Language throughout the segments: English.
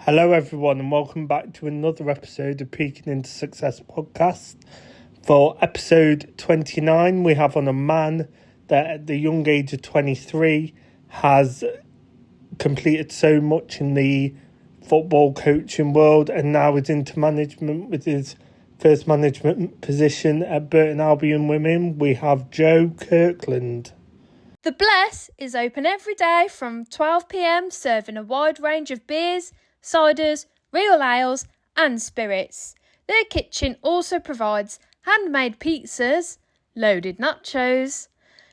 Hello everyone and welcome back to another episode of Peaking into Success podcast. For episode 29 we have on a man that at the young age of 23 has completed so much in the football coaching world and now is into management with his first management position at Burton Albion Women. We have Joe Kirkland. The Bless is open every day from 12 p.m, serving a wide range of beers, ciders, real ales and spirits. Their kitchen also provides handmade pizzas, loaded nachos,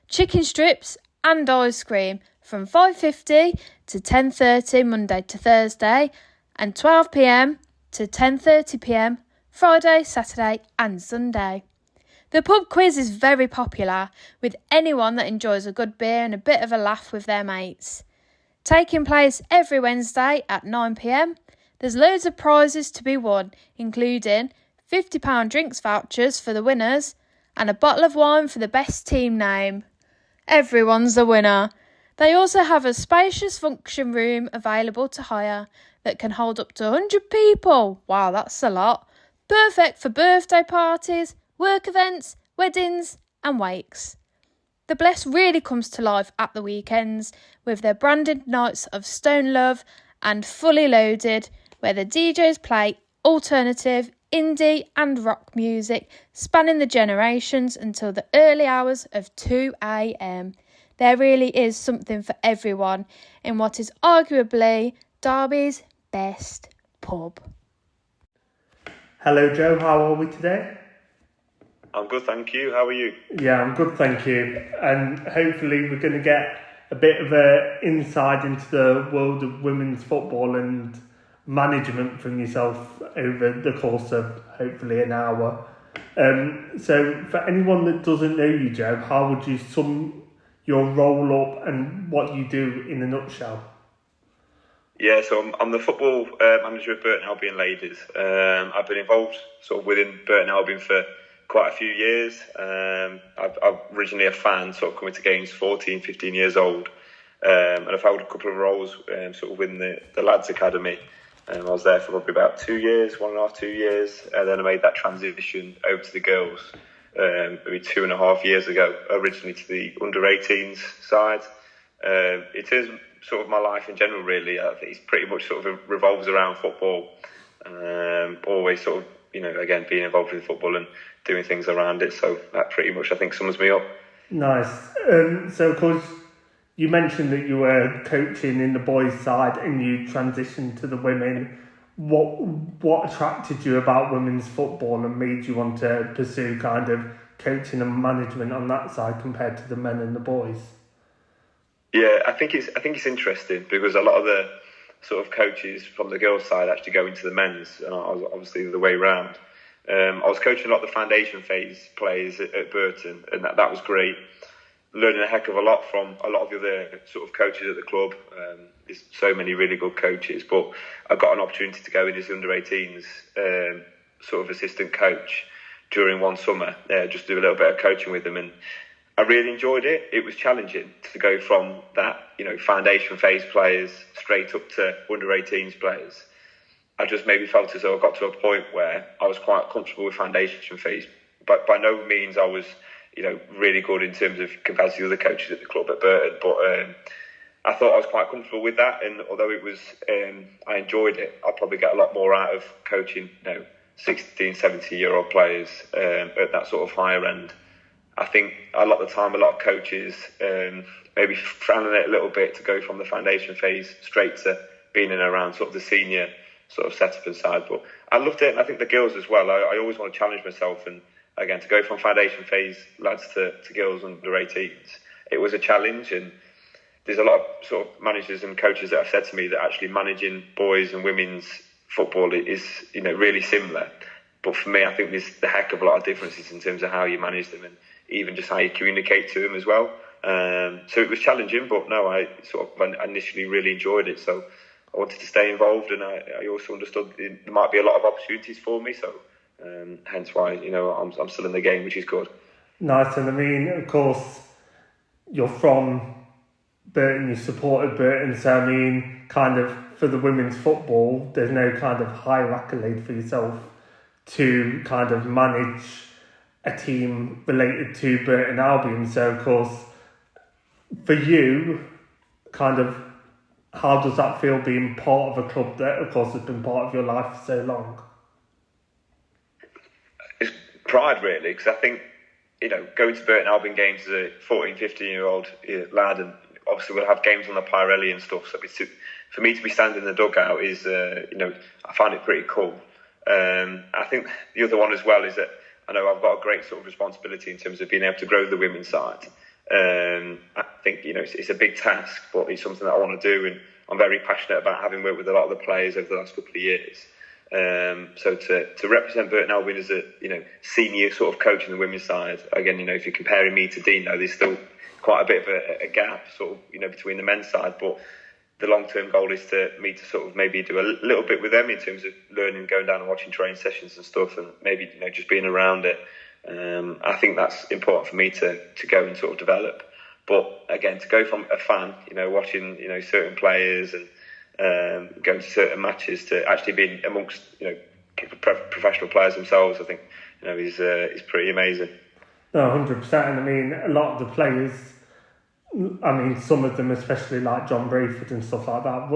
chicken strips and ice cream from 5:50 to 10:30 Monday to Thursday and 12 p.m. to 10:30 p.m. Friday, Saturday and Sunday. The pub quiz is very popular with anyone that enjoys a good beer and a bit of a laugh with their mates. Taking place every Wednesday at 9 p.m, there's loads of prizes to be won, including £50 drinks vouchers for the winners and a bottle of wine for the best team name. Everyone's a winner. They also have a spacious function room available to hire that can hold up to 100 people. Wow, that's a lot. Perfect for birthday parties, work events, weddings and wakes. The Bless really comes to life at the weekends with their branded nights of Stone Love and Fully Loaded, where the DJs play alternative, indie and rock music spanning the generations until the early hours of 2 a.m. There really is something for everyone in what is arguably Derby's best pub. Hello Joe, how are we today? I'm good, thank you. How are you? Yeah, I'm good, thank you. And hopefully we're going to get a bit of an insight into the world of women's football and management from yourself over the course of hopefully an hour. So for anyone that doesn't know you, Joe, how would you sum your role up and what you do in a nutshell? Yeah, so I'm the football manager at Burton Albion Ladies. I've been involved sort of within Burton Albion for quite a few years. I'm originally a fan, sort of coming to games 14, 15 years old. And I've held a couple of roles sort of within the lads academy. I was there for probably about 2 years, 1.5, 2 years. And then I made that transition over to the girls maybe 2.5 years ago, originally to the under-18s side. It is sort of my life in general, really. I think it's pretty much sort of revolves around football. Always sort of, again, being involved with football and doing things around it. So that pretty much, I think, sums me up. Nice. So, of course, you mentioned that you were coaching in the boys' side and you transitioned to the women. What attracted you about women's football and made you want to pursue kind of coaching and management on that side compared to the men and the boys? Yeah, I think it's interesting because a lot of the sort of coaches from the girls' side actually go into the men's, and I was obviously the way round. I was coaching a lot of the foundation phase players at Burton, and that was great. Learning a heck of a lot from a lot of the other sort of coaches at the club. There's so many really good coaches, but I got an opportunity to go in as under-18s sort of assistant coach during one summer, just do a little bit of coaching with them, and I really enjoyed it. It was challenging to go from that, foundation phase players straight up to under-18s players. I just maybe felt as though I got to a point where I was quite comfortable with foundation phase, but by no means I was, really good in terms of compared to the other coaches at the club at Burton. But I thought I was quite comfortable with that, and although it was, I enjoyed it, I'd probably get a lot more out of coaching, 16, 17-year-old players at that sort of higher end. I think a lot of the time, a lot of coaches maybe frowning it a little bit to go from the foundation phase straight to being in and around sort of the senior sort of setup inside. But I loved it, and I think the girls as well. I always want to challenge myself, and again, to go from foundation phase lads to girls under 18s, it was a challenge. And there's a lot of sort of managers and coaches that have said to me that actually managing boys and women's football is, really similar. But for me, I think there's a heck of a lot of differences in terms of how you manage them and even just how you communicate to them as well. So it was challenging, but no, I sort of initially really enjoyed it. So I wanted to stay involved, and I also understood there might be a lot of opportunities for me. So hence why, I'm still in the game, which is good. Nice. And I mean, of course, you're from Burton, you supported Burton, so I mean, kind of for the women's football, there's no kind of higher accolade for yourself to kind of manage a team related to Burton Albion. So, of course, for you, kind of, how does that feel being part of a club that, of course, has been part of your life for so long? It's pride, really, because I think, going to Burton Albion games as a 14, 15-year-old lad, and obviously we'll have games on the Pirelli and stuff, so for me to be standing in the dugout is, I find it pretty cool. I think the other one as well is that I know I've got a great sort of responsibility in terms of being able to grow the women's side. I think, it's a big task, but it's something that I want to do, and I'm very passionate about having worked with a lot of the players over the last couple of years. So to represent Burton Albion as a senior sort of coach in the women's side, again, if you're comparing me to Dino, there's still quite a bit of a gap sort of between the men's side, but the long-term goal is to sort of maybe do a little bit with them in terms of learning, going down and watching training sessions and stuff, and maybe just being around it. I think that's important for me to go and sort of develop. But again, to go from a fan, watching certain players and going to certain matches, to actually being amongst professional players themselves, I think is pretty amazing. No, 100%. And I mean, a lot of the players, some of them, especially like John Brayford and stuff like that,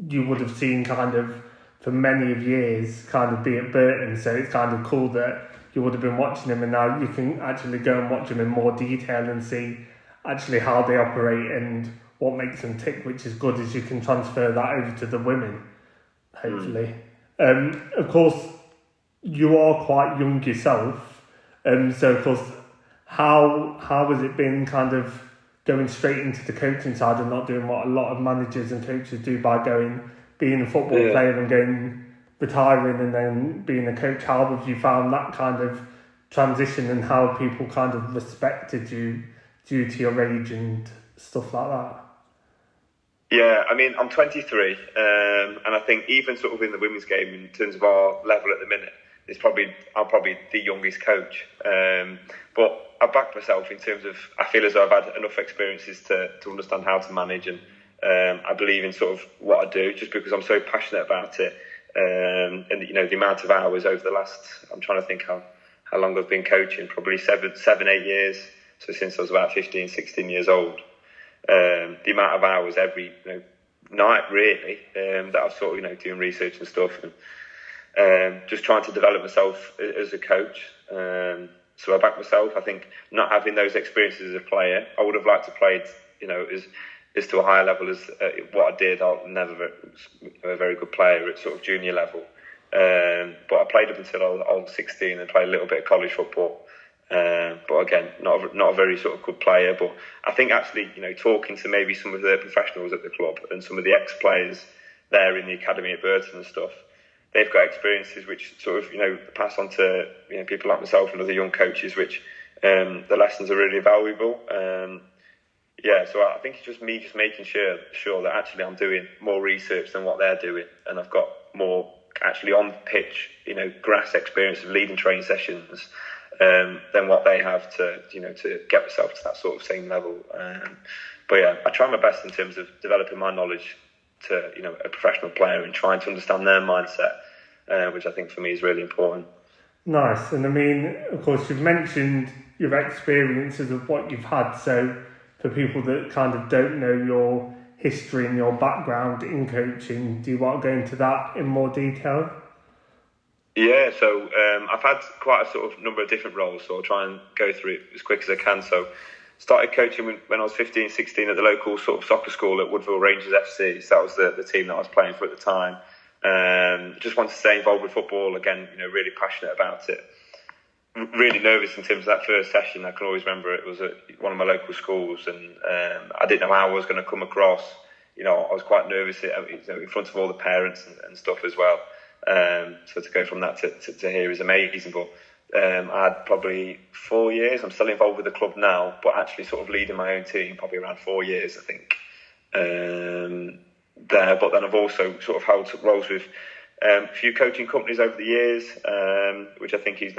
you would have seen kind of for many of years kind of be at Burton. So it's kind of cool that you would have been watching them, and now you can actually go and watch them in more detail and see actually how they operate and what makes them tick, which is good, as you can transfer that over to the women, hopefully. Of course, you are quite young yourself, so of course, how has it been kind of going straight into the coaching side and not doing what a lot of managers and coaches do by being a football player and going retiring and then being a coach? How have you found that kind of transition, and how people kind of respected you due to your age and stuff like that? Yeah, I'm 23, and I think even sort of in the women's game, in terms of our level at the minute, I'm probably the youngest coach. But I back myself in terms of, I feel as though I've had enough experiences to understand how to manage, and I believe in sort of what I do, just because I'm so passionate about it. And the amount of hours over the last, I'm trying to think how long I've been coaching, probably 7-8 years. So since I was about 15, 16 years old. The amount of hours every night, really, that I've sort of doing research and stuff, and just trying to develop myself as a coach. So I back myself. I think not having those experiences as a player, I would have liked to play as to a higher level as what I did. I'm never a very good player at sort of junior level, but I played up until I was 16 and played a little bit of college football. But again, not a very sort of good player. But I think actually, talking to maybe some of the professionals at the club and some of the ex-players there in the academy at Burton and stuff, they've got experiences which sort of pass on to people like myself and other young coaches, which the lessons are really valuable. So I think it's just me making sure that actually I'm doing more research than what they're doing, and I've got more actually on pitch, grass experience of leading training sessions. Than what they have to get myself to that sort of same level. But yeah, I try my best in terms of developing my knowledge to a professional player and trying to understand their mindset, which I think for me is really important. Nice. And of course, you've mentioned your experiences of what you've had. So for people that kind of don't know your history and your background in coaching, do you want to go into that in more detail? Yeah, so I've had quite a sort of number of different roles, so I'll try and go through it as quick as I can. So started coaching when I was 15, 16 at the local sort of soccer school at Woodville Rangers FC. So that was the team that I was playing for at the time. Just wanted to stay involved with football, again, really passionate about it. Really nervous in terms of that first session. I can always remember it was at one of my local schools, and I didn't know how I was going to come across. I was quite nervous in front of all the parents and stuff as well. So to go from that to here is amazing. But I had probably 4 years. I'm still involved with the club now, but actually sort of leading my own team probably around 4 years, I think. There, but then I've also sort of held roles with a few coaching companies over the years, which I think is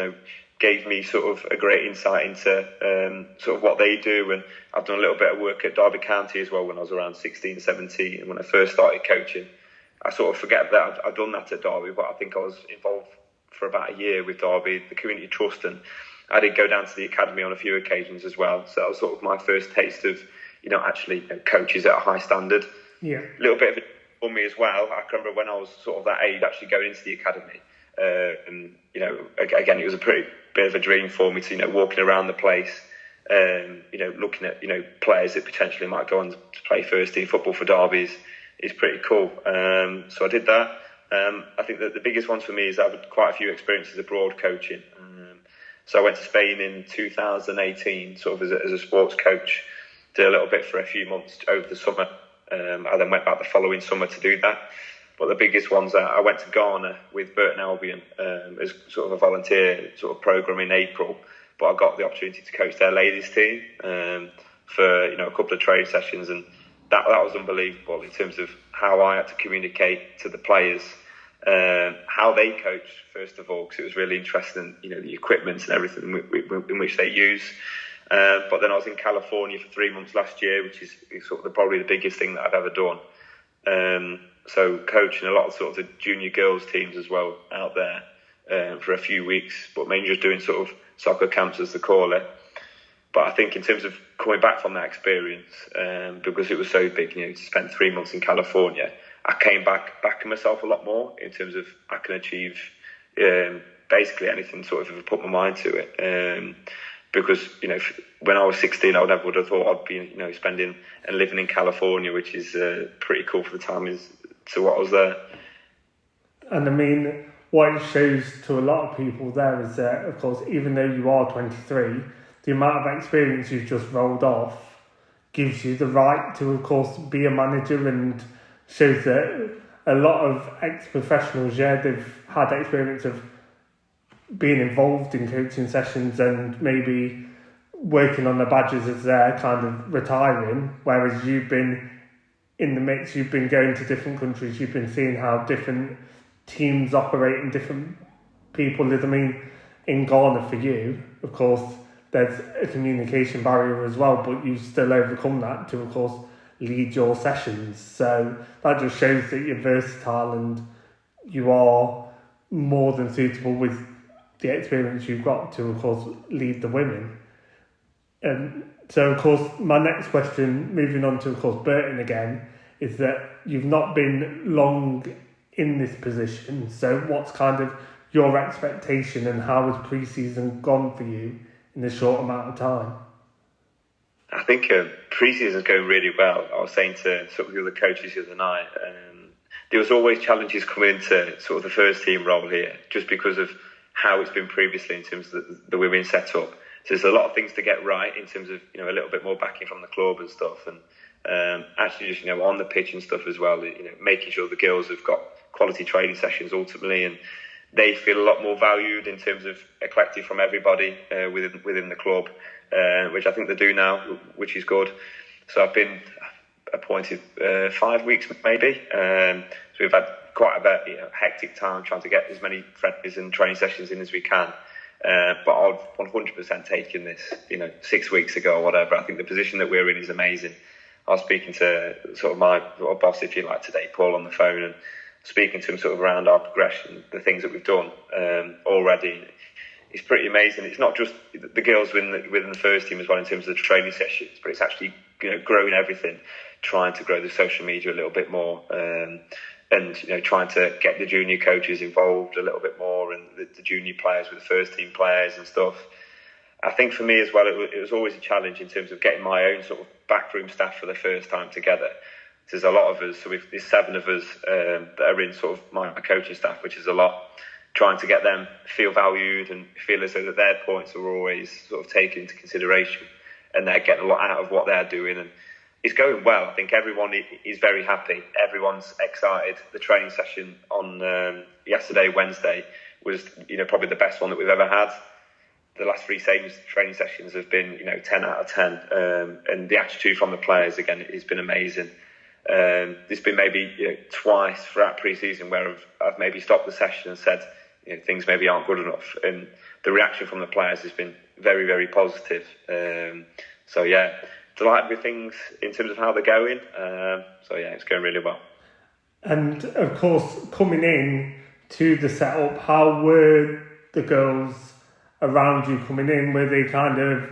gave me sort of a great insight into sort of what they do. And I've done a little bit of work at Derby County as well when I was around 16, 17, and when I first started coaching. I sort of forget that I've done that at Derby, but I think I was involved for about a year with Derby, the community trust, and I did go down to the academy on a few occasions as well. So that was sort of my first taste of, actually coaches at a high standard. Yeah. A little bit of it for me as well. I can remember when I was sort of that age, actually going into the academy. And, again, it was a pretty bit of a dream for me to, walking around the place, looking at, players that potentially might go on to play first team football for Derby is pretty cool. So I did that. I think that the biggest ones for me is I've had quite a few experiences abroad coaching. So I went to Spain in 2018, sort of as a sports coach, did a little bit for a few months over the summer. I then went back the following summer to do that. But the biggest ones, I went to Ghana with Burton Albion as sort of a volunteer sort of programme in April. But I got the opportunity to coach their ladies team for a couple of training sessions, and that was unbelievable in terms of how I had to communicate to the players, how they coach first of all, because it was really interesting, the equipment and everything in which they use. But then I was in California for 3 months last year, which is sort of probably the biggest thing that I've ever done. So coaching a lot of sort of the junior girls teams as well out there for a few weeks, but mainly just doing sort of soccer camps as they call it. But I think in terms of coming back from that experience, because it was so big, to spend 3 months in California, I came back backing myself a lot more in terms of I can achieve basically anything sort of if I put my mind to it. Because, when I was 16, I never would have thought I'd be, spending and living in California, which is pretty cool for the time to what I was there. And I mean, what it shows to a lot of people there is that, of course, even though you are 23, the amount of experience you've just rolled off gives you the right to, of course, be a manager, and shows that a lot of ex-professionals, they've had experience of being involved in coaching sessions and maybe working on the badges as they're kind of retiring, whereas you've been in the mix, you've been going to different countries, you've been seeing how different teams operate and different people live. I mean, in Ghana for you, of course, there's a communication barrier as well, but you've still overcome that to, of course, lead your sessions. So that just shows that you're versatile and you are more than suitable with the experience you've got to, of course, lead the women. So, of course, my next question, moving on to, of course, Burton again, is that you've not been long in this position. So what's kind of your expectation, and how has pre-season gone for you in this short amount of time? I think pre-season is going really well. I was saying to sort of the other coaches the other night, there was always challenges coming into sort of the first team role here, just because of how it's been previously in terms of the women's setup. So there's a lot of things to get right in terms of, a little bit more backing from the club and stuff, and actually just, on the pitch and stuff as well, making sure the girls have got quality training sessions ultimately, and they feel a lot more valued in terms of a collective from everybody within the club, which I think they do now, which is good. So I've been appointed 5 weeks maybe, so we've had quite a bit hectic time trying to get as many friendlies and training sessions in as we can. But I've 100% taken this, 6 weeks ago or whatever. I think the position that we're in is amazing. I was speaking to sort of my boss, if you like, today, Paul, on the phone, and speaking to him sort of around our progression, the things that we've done already. It's pretty amazing. It's not just the girls within the first team as well in terms of the training sessions, but it's actually growing everything, trying to grow the social media a little bit more, and trying to get the junior coaches involved a little bit more, and the junior players with the first team players and stuff. I think for me as well, it was always a challenge in terms of getting my own sort of backroom staff for the first time together. There's a lot of us, so there's 7 of us that are in sort of my coaching staff, which is a lot. Trying to get them feel valued and feel as though that their points are always sort of taken into consideration, and they're getting a lot out of what they're doing. And it's going well. I think everyone is very happy. Everyone's excited. The training session on yesterday, Wednesday, was probably the best one that we've ever had. The last 3 training sessions have been 10 out of 10, and the attitude from the players again has been amazing. There's been maybe twice throughout pre-season where I've maybe stopped the session and said, things maybe aren't good enough. And the reaction from the players has been very, very positive. So yeah, delighted with things in terms of how they're going. So yeah, it's going really well. And of course, coming in to the setup, how were the girls around you coming in? Were they kind of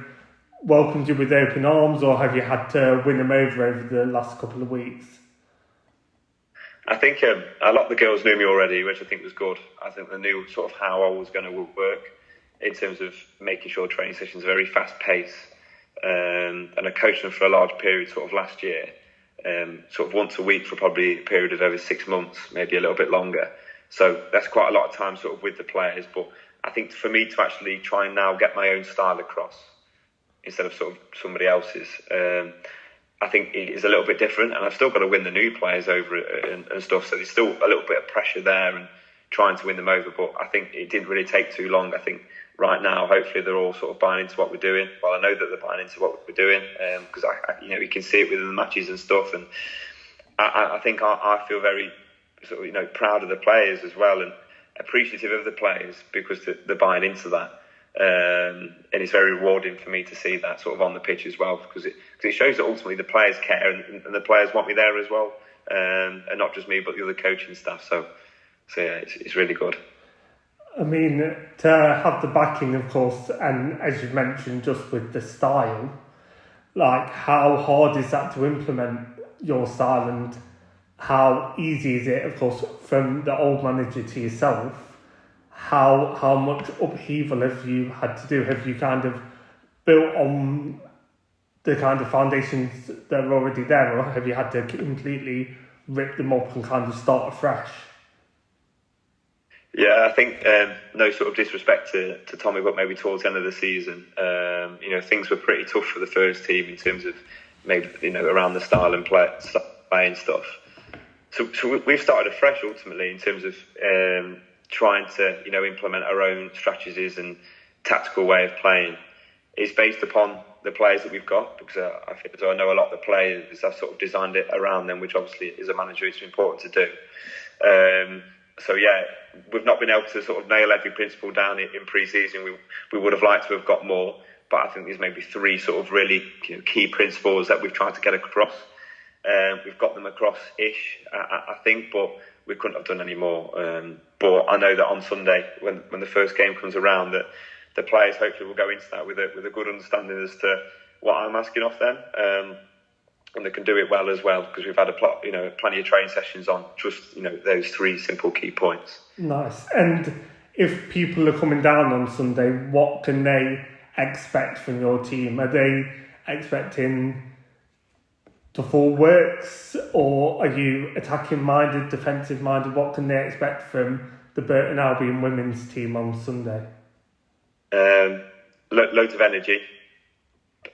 welcomed you with open arms, or have you had to win them over the last couple of weeks? I think a lot of the girls knew me already, which I think was good. I think they knew sort of how I was going to work in terms of making sure training sessions are very fast paced. And I coached them for a large period sort of last year, sort of once a week for probably a period of over 6 months, maybe a little bit longer. So that's quite a lot of time sort of with the players. But I think for me to actually try and now get my own style across instead of sort of somebody else's, I think it is a little bit different. And I've still got to win the new players over and stuff. So there's still a little bit of pressure there and trying to win them over. But I think it didn't really take too long. I think right now, hopefully, they're all sort of buying into what we're doing. Well, I know that they're buying into what we're doing because you can see it within the matches and stuff. And I think I feel very sort of proud of the players as well and appreciative of the players because they're buying into that. And it's very rewarding for me to see that sort of on the pitch as well because it shows that ultimately the players care and the players want me there as well, and not just me but the other coaching staff. So yeah, it's really good. I mean, to have the backing, of course, and as you mentioned, just with the style, like how hard is that to implement your style and how easy is it, of course, from the old manager to yourself? How much upheaval have you had to do? Have you kind of built on the kind of foundations that are already there, or have you had to completely rip them up and kind of start afresh? Yeah, I think no sort of disrespect to Tommy, but maybe towards the end of the season, things were pretty tough for the first team in terms of maybe around the style and play and stuff. So we've started afresh ultimately in terms of trying to implement our own strategies and tactical way of playing. It's based upon the players that we've got because I know a lot of the players have sort of designed it around them, which obviously as a manager is important to do. So yeah, we've not been able to sort of nail every principle down in pre-season. We would have liked to have got more, but I think there's maybe 3 sort of really key principles that we've tried to get across. We've got them across-ish, I think, but we couldn't have done any more. But I know that on Sunday, when the first game comes around, that the players hopefully will go into that with a good understanding as to what I'm asking of them. And they can do it well as well because we've had plenty of training sessions on just those 3 simple key points. Nice. And if people are coming down on Sunday, what can they expect from your team? Are they expecting the full works, or are you attacking minded, defensive minded? What can they expect from the Burton Albion women's team on Sunday? Loads of energy.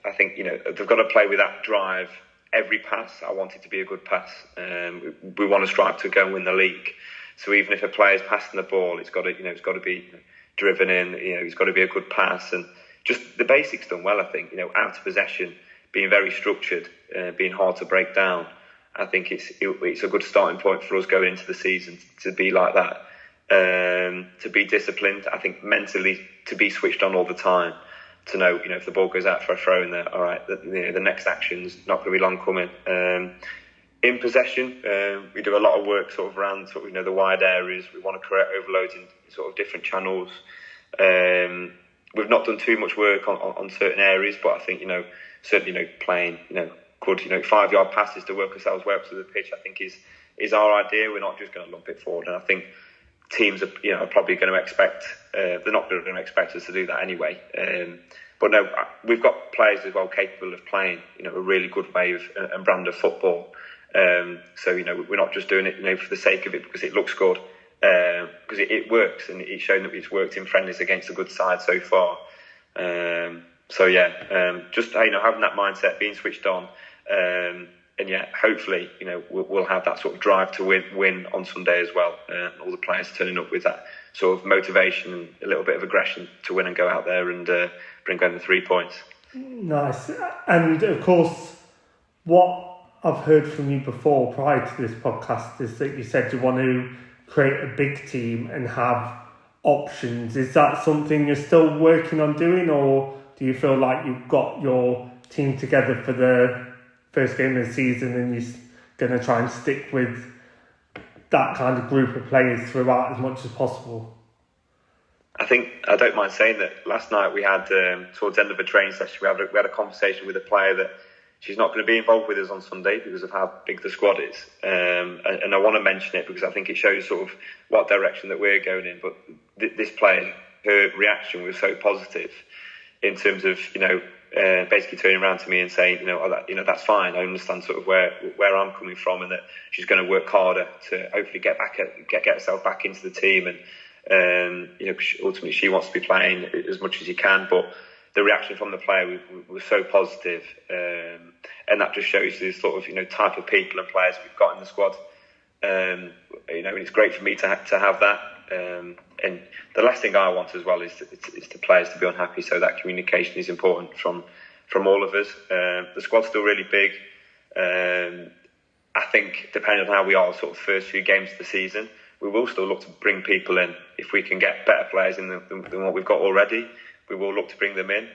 I think they've got to play with that drive. Every pass, I want it to be a good pass. We want to strive to go and win the league. So even if a player's passing the ball, it's got to be driven in. It's got to be a good pass, and just the basics done well. I think out of possession, being very structured, being hard to break down. I think it's a good starting point for us going into the season to be like that. To be disciplined. I think mentally to be switched on all the time. To know, if the ball goes out for a throw in there, all right, the next action's not going to be long coming. In possession, we do a lot of work sort of around the wide areas. We want to create overloads in sort of different channels. We've not done too much work on certain areas, but I think certainly playing good 5-yard passes to work ourselves way up to the pitch. I think is our idea. We're not just going to lump it forward, and I think teams are probably going to expect they're not going to expect us to do that anyway. But no, we've got players as well capable of playing a really good way of and brand of football. So we're not just doing it for the sake of it because it looks good, because it works, and it's shown that it's worked in friendlies against a good side so far. So yeah, just having that mindset, being switched on. And yeah, hopefully, we'll have that sort of drive to win on Sunday as well. All the players turning up with that sort of motivation and a little bit of aggression to win and go out there and bring home the 3 points. Nice. And of course, what I've heard from you before prior to this podcast is that you said you want to create a big team and have options. Is that something you're still working on doing, or do you feel like you've got your team together for the first game of the season and you're going to try and stick with that kind of group of players throughout as much as possible? I think I don't mind saying that last night we had, towards the end of a training session, we had a conversation with a player that she's not going to be involved with us on Sunday because of how big the squad is. And I want to mention it because I think it shows sort of what direction that we're going in. But this player, her reaction was so positive in terms of, basically turning around to me and saying, that's fine. I understand sort of where I'm coming from, and that she's going to work harder to hopefully get herself back into the team. And ultimately she wants to be playing as much as she can. But the reaction from the player was so positive, and that just shows the sort of type of people and players we've got in the squad. And it's great for me to have that. And the last thing I want as well is the players to be unhappy. So that communication is important from all of us. The squad's still really big. I think depending on how we are, sort of first few games of the season, we will still look to bring people in. If we can get better players in than what we've got already, we will look to bring them in.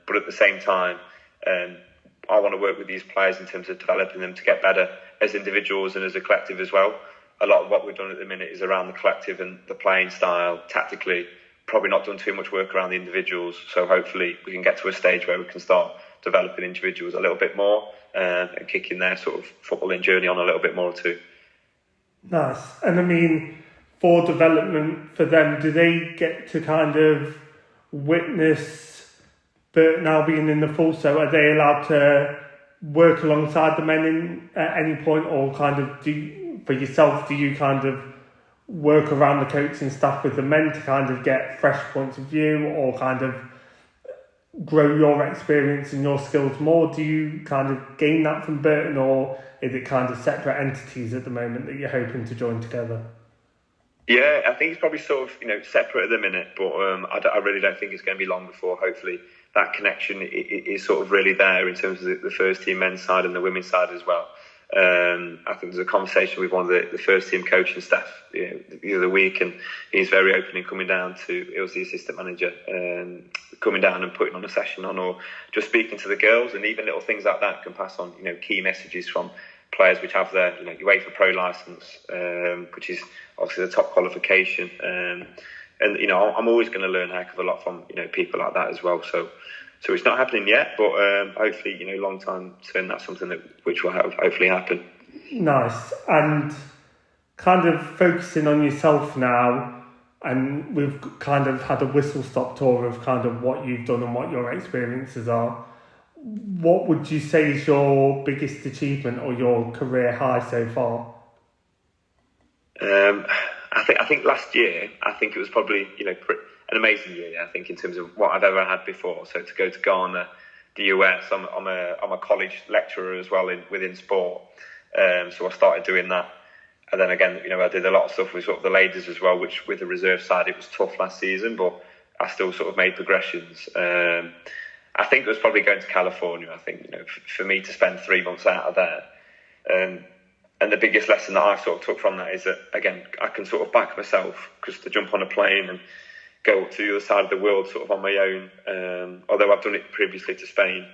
But at the same time, I want to work with these players in terms of developing them to get better as individuals and as a collective as well. A lot of what we've done at the minute is around the collective and the playing style. Tactically, probably not done too much work around the individuals. So hopefully we can get to a stage where we can start developing individuals a little bit more and kicking their sort of footballing journey on a little bit more too. Nice. And I mean, for development for them, do they get to kind of witness Burton Albion in the full? So are they allowed to work alongside the men at any point, or kind of for yourself, do you kind of work around the coaching staff with the men to kind of get fresh points of view, or kind of grow your experience and your skills more? Do you kind of gain that from Burton, or is it kind of separate entities at the moment that you're hoping to join together? Yeah, I think it's probably sort of separate at the minute, but I really don't think it's going to be long before hopefully that connection is sort of really there in terms of the first team men's side and the women's side as well. I think there's a conversation with one of the first team coaching staff the other week, and he's very open in coming down to, it was the assistant manager, coming down and putting on a session on, or just speaking to the girls, and even little things like that can pass on key messages from players which have their UEFA Pro licence, which is obviously the top qualification, and I'm always going to learn a heck of a lot from people like that as well. So it's not happening yet, but hopefully long time soon that's something which will hopefully happen. Nice. And kind of focusing on yourself now, and we've kind of had a whistle-stop tour of kind of what you've done and what your experiences are. What would you say is your biggest achievement or your career high so far? I think last year, I think it was probably an amazing year. I think in terms of what I've ever had before. So to go to Ghana, the US, I'm a college lecturer as well within sport. So I started doing that, and then again, I did a lot of stuff with sort of the ladies as well, which with the reserve side it was tough last season, but I still sort of made progressions. I think it was probably going to California. I think for me to spend 3 months out of there, and the biggest lesson that I sort of took from that is that again I can sort of back myself, because to jump on a plane and go up to the other side of the world sort of on my own, although I've done it previously to Spain,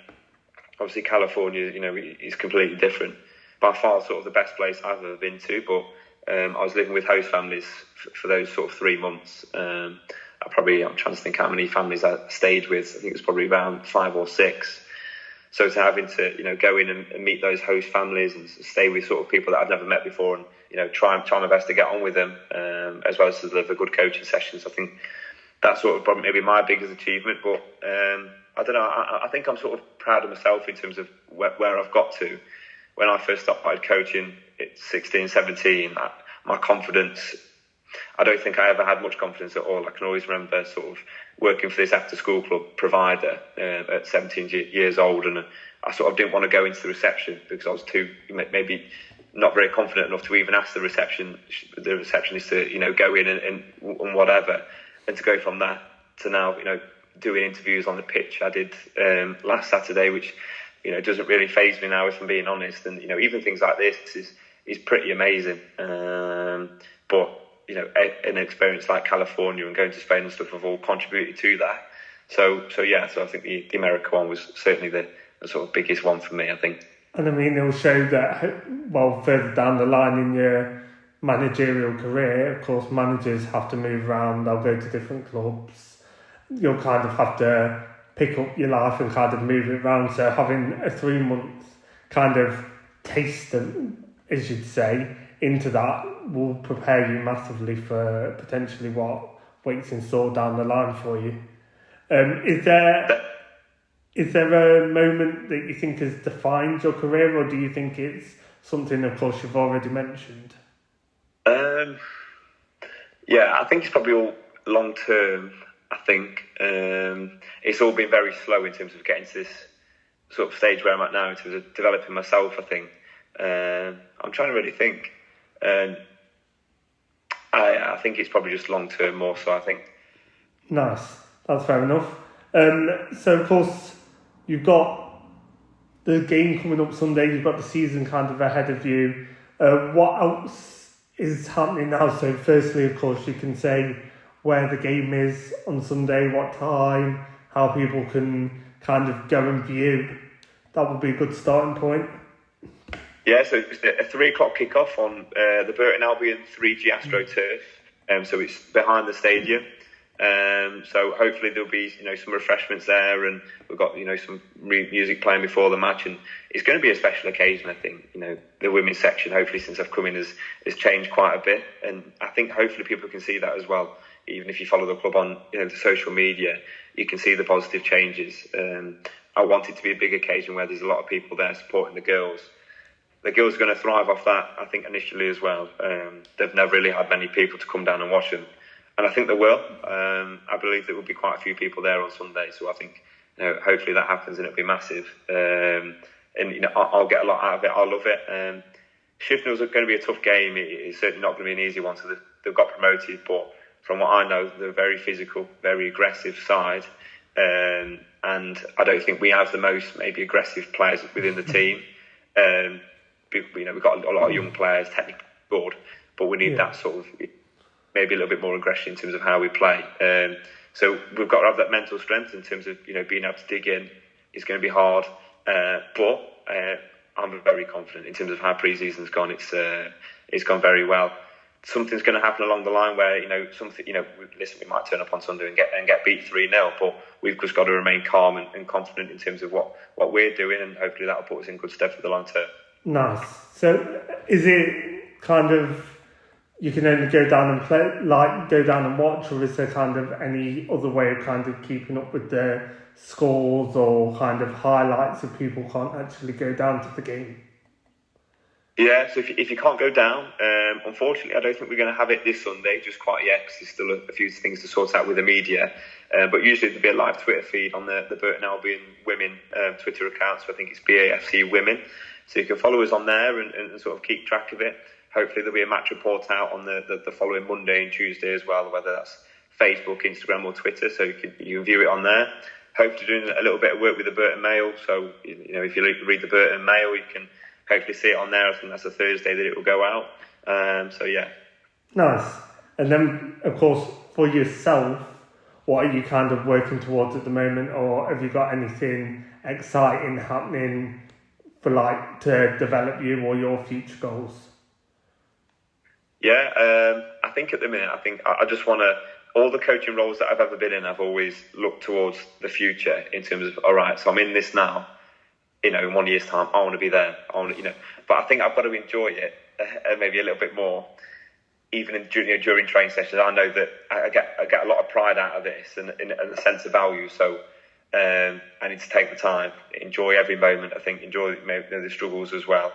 obviously California is completely different, by far sort of the best place I've ever been to. But I was living with host families for those sort of 3 months. I'm trying to think how many families I stayed with. I think it was probably around 5 or 6. So to having to go in and meet those host families and stay with sort of people that I've never met before, and try my best to get on with them, as well as to deliver good coaching sessions. I think that's sort of probably maybe my biggest achievement. But I don't know. I think I'm sort of proud of myself in terms of where I've got to. When I first started coaching at 16, 17, my confidence, I don't think I ever had much confidence at all. I can always remember sort of working for this after-school club provider at 17 years old, and I sort of didn't want to go into the reception because I was too, maybe not very confident enough to even ask the receptionist to go in and whatever. And to go from that to now, doing interviews on the pitch, I did last Saturday, which doesn't really faze me now, if I'm being honest. And even things like this is pretty amazing. But an experience like California and going to Spain and stuff have all contributed to that. So I think the America one was certainly the sort of biggest one for me, I think. And I mean, it'll show that, well, further down the line in your managerial career, of course, managers have to move around, they'll go to different clubs. You'll kind of have to pick up your life and kind of move it around. So having a 3-month kind of taste, as you'd say, into that will prepare you massively for potentially what waits in store down the line for you. Is there a moment that you think has defined your career, or do you think it's something, of course, you've already mentioned? Yeah, I think it's probably all long term. I think it's all been very slow in terms of getting to this sort of stage where I'm at now in terms of developing myself, I think. I'm trying to really think. I think it's probably just long term more so, I think. Nice. That's fair enough. So, of course, you've got the game coming up Sunday. You've got the season kind of ahead of you. What else is happening now? So, firstly, of course, you can say where the game is on Sunday, what time, how people can kind of go and view. That would be a good starting point. Yeah, so it's a 3:00 kickoff on the Burton Albion 3G AstroTurf. So it's behind the stadium. So hopefully there'll be some refreshments there, and we've got some music playing before the match, and it's going to be a special occasion. I think the women's section, hopefully since I've come in, has changed quite a bit, and I think hopefully people can see that as well. Even if you follow the club on the social media, you can see the positive changes. I want it to be a big occasion where there's a lot of people there supporting the girls. The girls are going to thrive off that, I think, initially as well. They've never really had many people to come down and watch them. And I think they will. I believe there will be quite a few people there on Sunday. So I think, hopefully that happens and it'll be massive. And I'll get a lot out of it. I'll love it. Shifnell's going to be a tough game. It's certainly not going to be an easy one. So they've got promoted. But from what I know, they're a very physical, very aggressive side. And I don't think we have the most maybe aggressive players within the team. We've got a lot of young players, technically good, but we need that sort of maybe a little bit more aggression in terms of how we play. So we've got to have that mental strength in terms of being able to dig in. It's going to be hard, but I'm very confident in terms of how pre-season's gone. It's gone very well. Something's going to happen along the line where we might turn up on Sunday and get beat 3-0, but we've just got to remain calm and confident in terms of what we're doing, and hopefully that'll put us in good stead for the long term. Nice. So is it kind of you can only go down and play, like go down and watch, or is there kind of any other way of kind of keeping up with the scores or kind of highlights if people can't actually go down to the game? Yeah, so if you can't go down, unfortunately, I don't think we're going to have it this Sunday just quite yet, because there's still a few things to sort out with the media. But usually there'll be a live Twitter feed on the Burton Albion women Twitter account, so I think it's BAFC Women. So you can follow us on there and sort of keep track of it. Hopefully there'll be a match report out on the following Monday and Tuesday as well, whether that's Facebook, Instagram or Twitter, so you can view it on there. Hopefully doing a little bit of work with the Burton Mail, so if you read the Burton Mail, you can hopefully see it on there. I think that's a Thursday that it will go out. So yeah. Nice. And then, of course, for yourself, what are you kind of working towards at the moment, or have you got anything exciting happening for to develop you or your future goals? Yeah, I think at the minute, I just want to, all the coaching roles that I've ever been in, I've always looked towards the future in terms of, all right, so I'm in this now, in 1 year's time, I want to be there. But I think I've got to enjoy it maybe a little bit more. Even during training sessions, I know that I get a lot of pride out of this and a sense of value. So I need to take the time, enjoy every moment. I think enjoy the struggles as well.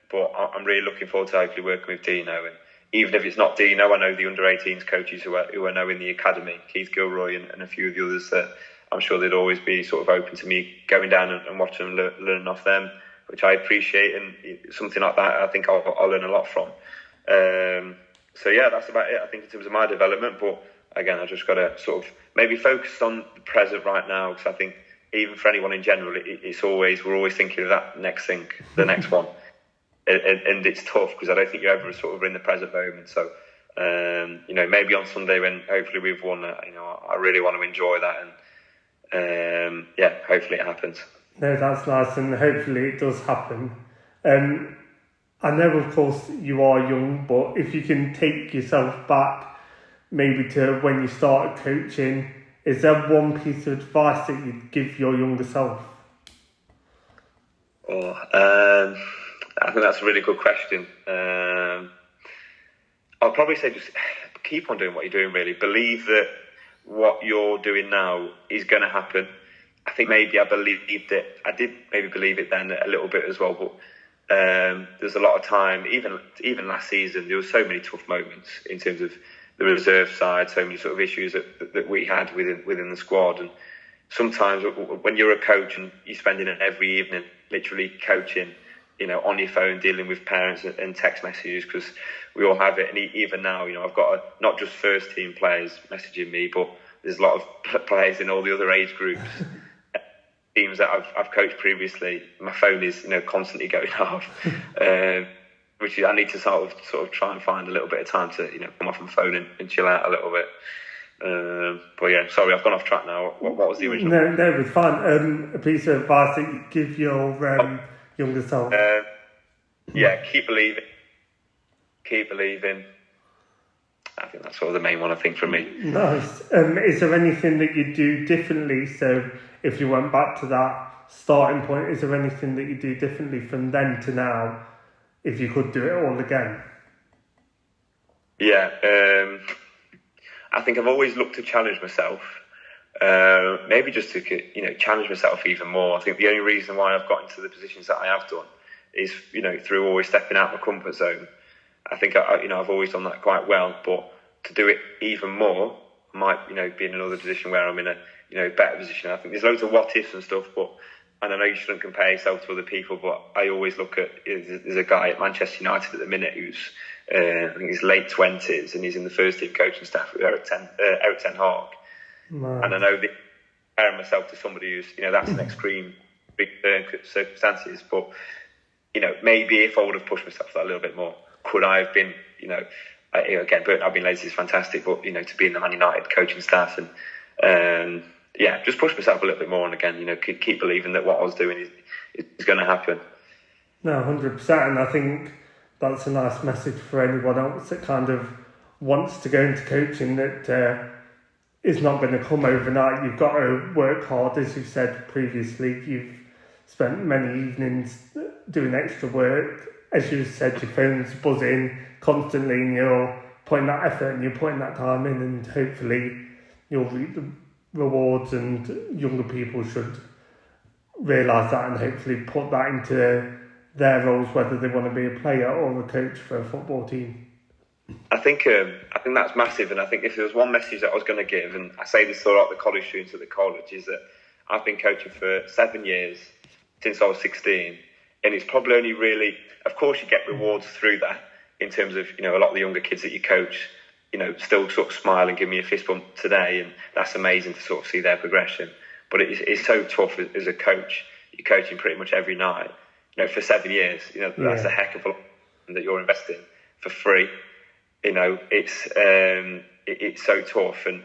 But I'm really looking forward to hopefully working with Dino. And even if it's not Dino, I know the under-18s coaches who are now in the academy, Keith Gilroy and a few of the others that I'm sure they'd always be sort of open to me going down and watching and learning off them, which I appreciate. And something like that, I think I'll learn a lot from. So yeah, that's about it, I think, in terms of my development. But again, I just got to sort of maybe focus on the present right now, because I think even for anyone in general, we're always thinking of that next thing, the next one. and it's tough because I don't think you're ever sort of in the present moment. So, maybe on Sunday when hopefully we've won, I really want to enjoy that, and hopefully it happens. No, that's nice, and hopefully it does happen. I know, of course, you are young, but if you can take yourself back maybe to when you started coaching, is there one piece of advice that you'd give your younger self? I think that's a really good question. I'll probably say just keep on doing what you're doing, really. Believe that what you're doing now is going to happen. I think maybe I believed it. I did maybe believe it then a little bit as well, but there's a lot of time, even last season, there were so many tough moments in terms of the reserve side, so many sort of issues that we had within the squad. And sometimes when you're a coach and you're spending every evening literally coaching, on your phone, dealing with parents and text messages, because we all have it. And even now, I've got not just first team players messaging me, but there's a lot of players in all the other age groups. Teams that I've coached previously, my phone is constantly going off, which I need to sort of try and find a little bit of time to come off my phone and chill out a little bit. But yeah, sorry, I've gone off track now. What was the original? No, it's fine. A piece of advice that you give your younger self. Keep believing. Keep believing. I think that's sort of the main one, I think, for me. Nice. Is there anything that you do differently? So if you went back to that starting point, is there anything that you do differently from then to now, if you could do it all again? Yeah, I think I've always looked to challenge myself. Maybe just to challenge myself even more. I think the only reason why I've got into the positions that I have done is through always stepping out my comfort zone. I think I've always done that quite well, but to do it even more, I might be in another position where I'm in a better position. I think there's loads of what ifs and stuff, and I know you shouldn't compare yourself to other people, but I always look at, there's a guy at Manchester United at the minute who's I think he's late 20s and he's in the first team coaching staff with Eric Ten Hag. Wow. And I know that comparing myself to somebody who's that's an extreme big circumstances, but maybe if I would have pushed myself that a little bit more, could I have been again, Burton Albion ladies is fantastic, but to be in the Man United coaching staff and just push myself a little bit more, and again keep believing that what I was doing is going to happen. No, 100%, and I think that's a nice message for anyone else that kind of wants to go into coaching, that is not going to come overnight. You've got to work hard, as you've said previously. You've spent many evenings doing extra work. As you said, your phone's buzzing constantly and you're putting that effort and you're putting that time in, and hopefully you'll reap the rewards, and younger people should realise that and hopefully put that into their roles, whether they want to be a player or a coach for a football team. I think that's massive, and I think if there was one message that I was going to give, and I say this to a lot of the college students at the college, is that I've been coaching for 7 years, since I was 16, and it's probably only really, of course you get rewards through that, in terms of, a lot of the younger kids that you coach, still sort of smile and give me a fist bump today, and that's amazing to sort of see their progression. But it's so tough as a coach. You're coaching pretty much every night, for 7 years. That's a heck of a lot that you're investing for free. It's so tough, and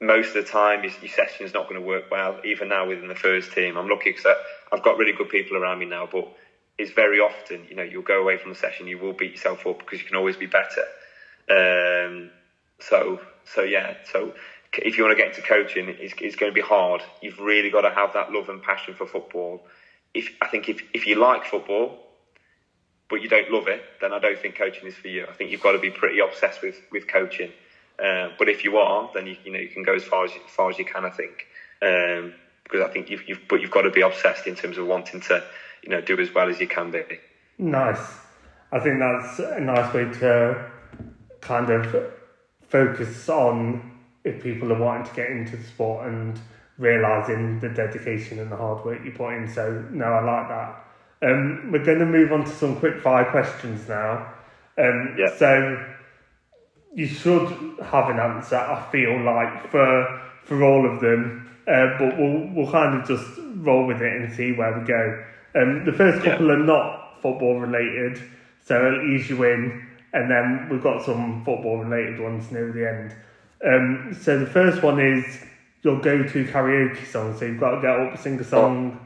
most of the time your session is not going to work well. Even now within the first team, I'm lucky because I've got really good people around me now, but it's very often, you'll go away from the session, you will beat yourself up because you can always be better. So if you want to get into coaching, it's going to be hard. You've really got to have that love and passion for football. If you like football, but you don't love it, then I don't think coaching is for you. I think you've got to be pretty obsessed with coaching. But if you are, then you can go as far as you can, I think. Because I think you've got to be obsessed in terms of wanting to do as well as you can be. Nice. I think that's a nice way to kind of focus on if people are wanting to get into the sport and realising the dedication and the hard work you put in. So, no, I like that. We're going to move on to some quick fire questions now. So you should have an answer, I feel like, for all of them. But we'll kind of just roll with it and see where we go. The first couple are not football related, so it'll ease you in, and then we've got some football related ones near the end. So the first one is your go-to karaoke song. So you've got to get up, sing a song.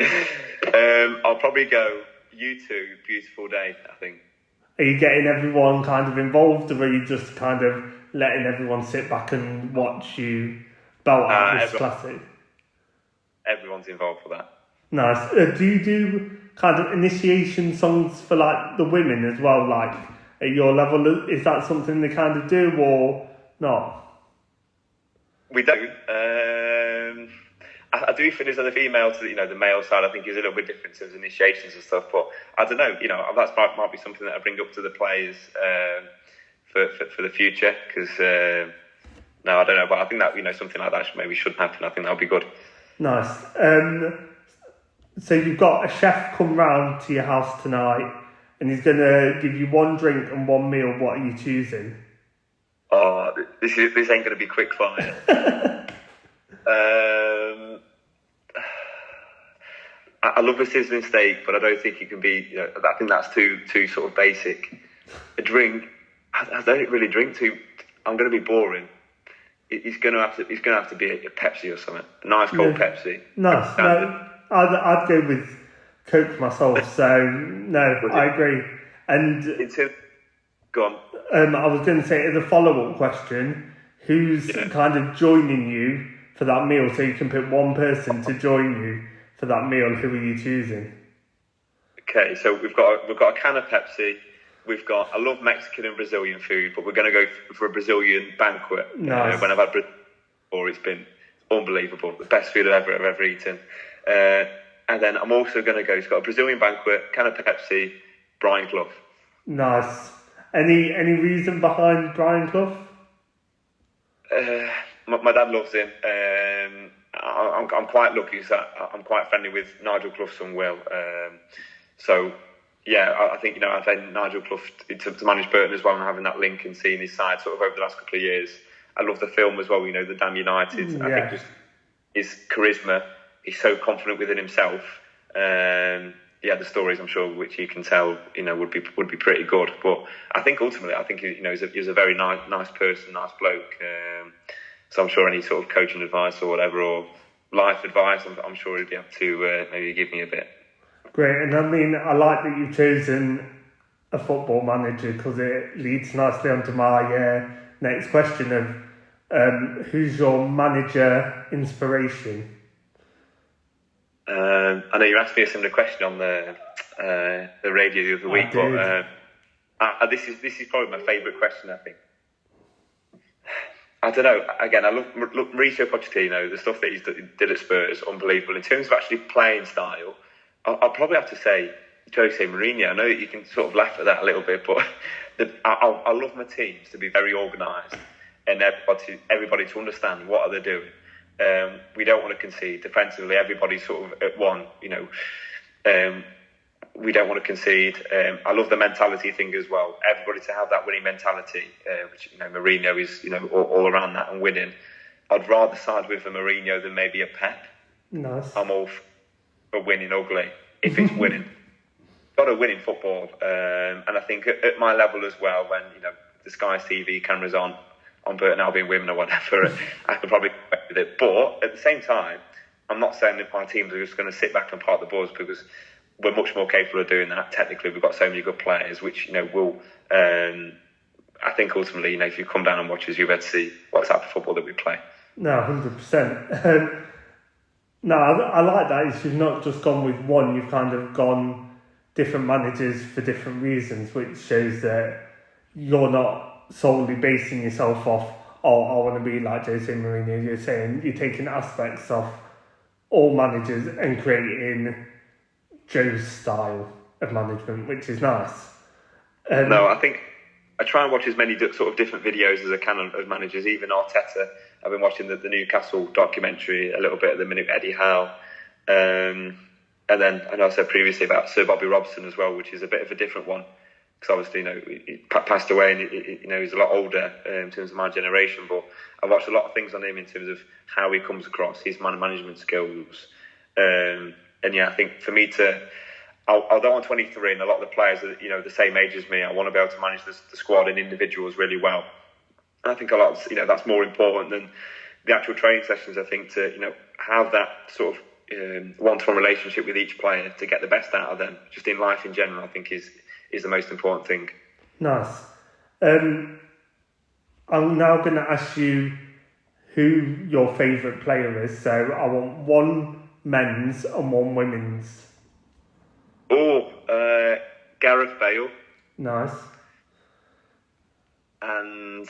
I'll probably go U2, Beautiful Day, I think. Are you getting everyone kind of involved, or are you just kind of letting everyone sit back and watch you belt out this classic? Everyone's involved for that. Nice. Do you do kind of initiation songs for like the women as well? Like at your level, is that something they kind of do or not? We do. I do think there's the female to the male side. I think is a little bit different in terms of initiations and stuff. But I don't know. That might be something that I bring up to the players for the future. Because no, I don't know. But I think that something like that should happen. I think that'll be good. Nice. So you've got a chef come round to your house tonight, and he's going to give you one drink and one meal. What are you choosing? Oh, this ain't going to be quick fire. I love a sizzling steak, but I don't think it can be. I think that's too sort of basic. A drink, I don't really drink too. I'm going to be boring. It's going to have to be a Pepsi or something. A nice cold Pepsi. Nice. No, I'd go with Coke myself. So no, I agree. And go on. I was going to say, as a follow-up question, who's kind of joining you for that meal? So you can pick one person to join you for that meal. Who are you choosing? Okay, so we've got a can of Pepsi. I love Mexican and Brazilian food, but we're going to go for a Brazilian banquet. Nice. When I've had before, it's been unbelievable. The best food I've ever eaten. And then I'm also going to go. It's got a Brazilian banquet, can of Pepsi, Brian Clough. Nice. Any reason behind Brian Clough? My dad loves him. I'm quite lucky that I'm quite friendly with Nigel Clough's son Will. So yeah, I think I've had Nigel Clough to manage Burton as well, and having that link and seeing his side sort of over the last couple of years. I love the film as well. The Damn United. Yeah. I think just his charisma. He's so confident within himself. The stories I'm sure which you can tell would be pretty good. But I think ultimately he's a very nice person, nice bloke. So I'm sure any sort of coaching advice or whatever, or life advice, I'm sure he'd be able to maybe give me a bit. Great, and I like that you've chosen a football manager, because it leads nicely onto my next question of who's your manager inspiration? I know you asked me a similar question on the radio the other week, but this is probably my favourite question, I think. I don't know. Again, I love Mauricio Pochettino. The stuff that he did at Spurs, unbelievable. In terms of actually playing style, I'll probably have to say Jose Mourinho. I know that you can sort of laugh at that a little bit, but I love my teams to be very organised and everybody to understand what are they doing. We don't want to concede defensively. Everybody's sort of at one. We don't want to concede. I love the mentality thing as well. Everybody to have that winning mentality, which Mourinho is all around that and winning. I'd rather side with a Mourinho than maybe a Pep. Nice. I'm all for winning ugly if it's winning. Got to win in football, and I think at my level as well, when the Sky TV cameras on Burton Albion women or whatever, I could probably get with it. But at the same time, I'm not saying that my teams are just going to sit back and park the bus, because we're much more capable of doing that. Technically, we've got so many good players, which will. I think ultimately, if you come down and watch us, you'll be able to see what type of football that we play. No, 100%. No, I like that. Is you've not just gone with one; you've kind of gone different managers for different reasons, which shows that you're not solely basing yourself off, I want to be like Jose Mourinho. You're saying you're taking aspects of all managers and creating Joe's style of management, which is nice. No, I think I try and watch as many sort of different videos as I can of managers, even Arteta. I've been watching the Newcastle documentary a little bit at the minute, Eddie Howe. And then I know I said previously about Sir Bobby Robson as well, which is a bit of a different one. Because obviously, he passed away and he's a lot older in terms of my generation. But I've watched a lot of things on him in terms of how he comes across, his management skills. And yeah, I think for me although I'm 23 and a lot of the players are, the same age as me, I want to be able to manage the squad and individuals really well. And I think a lot of, that's more important than the actual training sessions. I think to, have that sort of one-to-one relationship with each player to get the best out of them, just in life in general, I think is the most important thing. Nice. I'm now going to ask you who your favourite player is. So I want one men's and one women's. Gareth Bale. Nice. And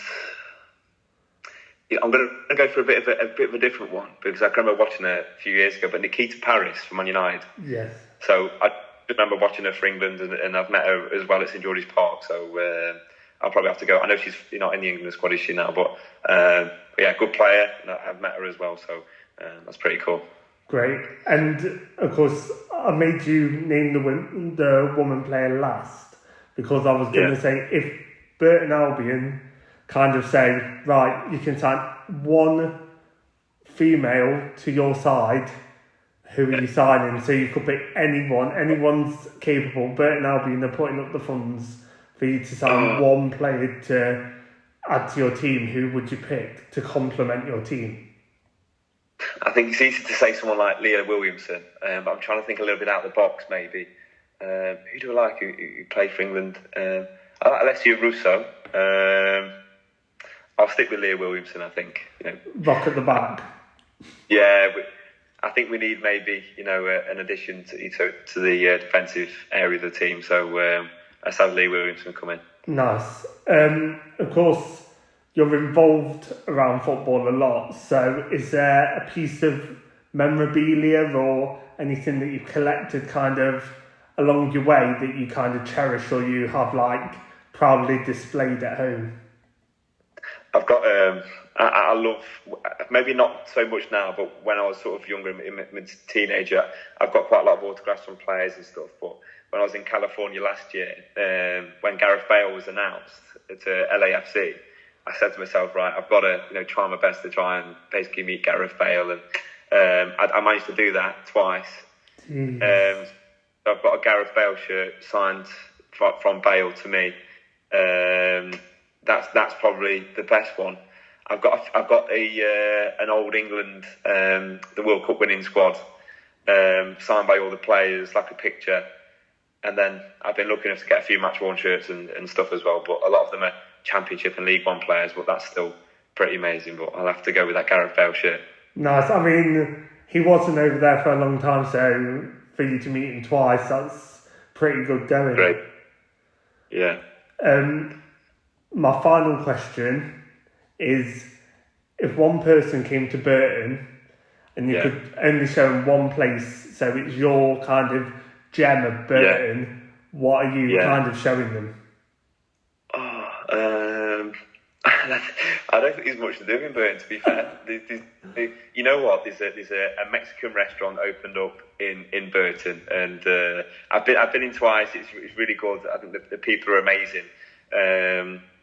I'm going to go for a bit of a different one, because I can remember watching her a few years ago, but Nikita Paris from Man United. Yes. So I remember watching her for England, and I've met her as well at St George's Park. So I'll probably have to go. I know she's not in the England squad, is she now? But yeah, good player. And I've met her as well, so that's pretty cool. Great. And of course, I made you name the woman player last, because I was going to say, if Burton Albion kind of say, right, you can sign one female to your side, who are you signing? So you could pick anyone's capable. Burton Albion are putting up the funds for you to sign one player to add to your team. Who would you pick to complement your team? I think it's easy to say someone like Leah Williamson, but I'm trying to think a little bit out of the box maybe. Who do I like who played for England? I like Alessia Russo. I'll stick with Leah Williamson, I think. Rock at the back. Yeah, I think we need maybe, an addition to the defensive area of the team. So let's have Leah Williamson come in. Nice. Of course, you're involved around football a lot. So is there a piece of memorabilia or anything that you've collected kind of along your way that you kind of cherish, or you have proudly displayed at home? I've got, I love, maybe not so much now, but when I was sort of younger, mid-teenager, I've got quite a lot of autographs from players and stuff. But when I was in California last year, when Gareth Bale was announced at LAFC, I said to myself, right, I've got to, try my best to try and basically meet Gareth Bale. And I managed to do that twice. So I've got a Gareth Bale shirt signed from Bale to me. That's probably the best one. I've got an old England, the World Cup winning squad, signed by all the players, like a picture. And then I've been lucky enough to get a few match worn shirts and stuff as well. But a lot of them are Championship and League One players, but that's still pretty amazing. But I'll have to go with that Gareth Bale shirt. Nice. I mean, he wasn't over there for a long time, so for you to meet him twice, that's pretty good going. Great. Yeah. My final question is, if one person came to Burton and you could only show them one place, so it's your kind of gem of Burton, what are you kind of showing them? I don't think there's much to do in Burton, to be fair. You know what? There's a Mexican restaurant opened up in Burton, and I've been in twice. It's really good. I think the people are amazing.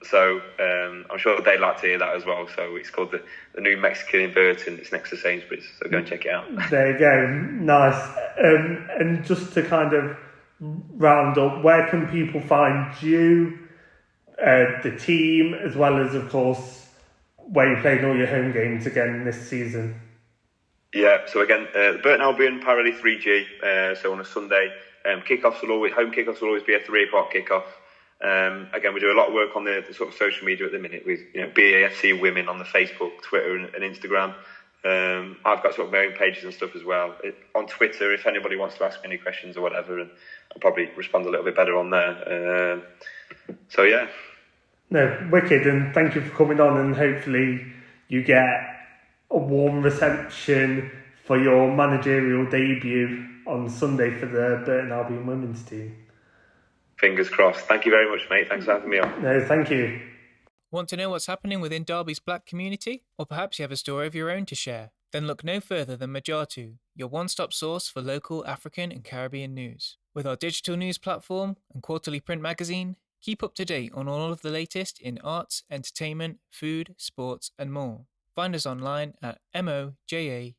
So I'm sure they'd like to hear that as well. So it's called the New Mexican in Burton. It's next to Sainsbury's, so go and check it out. There you go. Nice. And just to kind of round up, where can people find you, the team, as well as, of course, where you're playing all your home games again this season? Yeah, so again, the Burton Albion Parallel 3G, so on a Sunday, home kickoffs will always be a 3 o'clock kickoff. Again, we do a lot of work on the sort of social media at the minute with BAFC Women on the Facebook, Twitter and Instagram. I've got sort of my own pages and stuff as well. On Twitter, if anybody wants to ask me any questions or whatever, and I'll probably respond a little bit better on there. So yeah. No, wicked, and thank you for coming on, and hopefully you get a warm reception for your managerial debut on Sunday for the Burton Albion women's team. Fingers crossed. Thank you very much, mate. Thanks for having me on. No, thank you. Want to know what's happening within Derby's black community? Or perhaps you have a story of your own to share? Then look no further than Majatu, your one-stop source for local African and Caribbean news. With our digital news platform and quarterly print magazine, keep up to date on all of the latest in arts, entertainment, food, sports and more. Find us online at mojatu.com.